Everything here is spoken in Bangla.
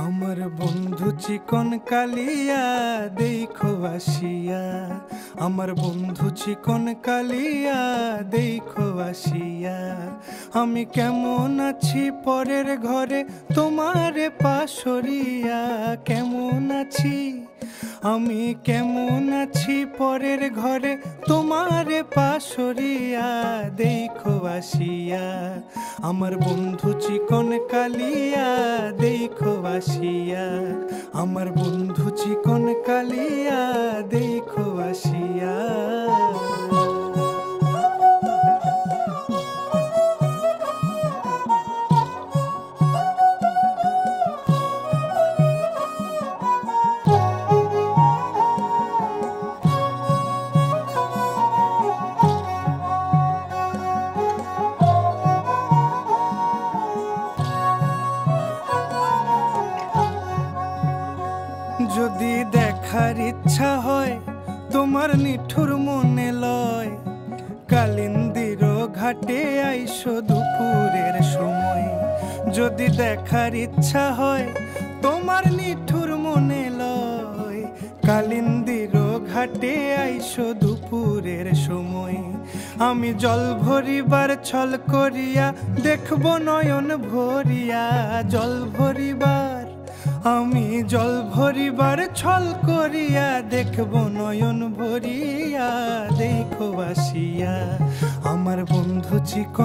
আমার বন্ধু চিকন কালিয়া দেখো আসিয়া, আমার বন্ধু চিকন কালিয়া দেখো আসিয়া। আমি কেমন আছি পরের ঘরে তোমারে পাশরিয়া, কেমন আছি আমি কেমন আছি পরের ঘরে তোমারে পাশরিয়া দেখো আসিয়া। আমার বন্ধু চিকন কালিয়া দেখো আসিয়া, আমার বন্ধু চিকন কালিয়া দেখো আসিয়া। যদি দেখার ইচ্ছা হয় তোমার নিঠুর মনে লয়, কালিন্দির ঘাটে আইসো দুপুরের সময়। যদি দেখার ইচ্ছা হয় তোমার নিঠুর মনে লয়, কালিন্দির ঘাটে আইসো দুপুরের সময়। আমি জল ভরিবার ছল করিয়া দেখব নয়ন ভরিয়া, জল ভরিবার আমি জল ভরিবার ছল করিয়া দেখব নয়ন ভরিয়া দেখো আসিয়া। আমার বন্ধু চিকন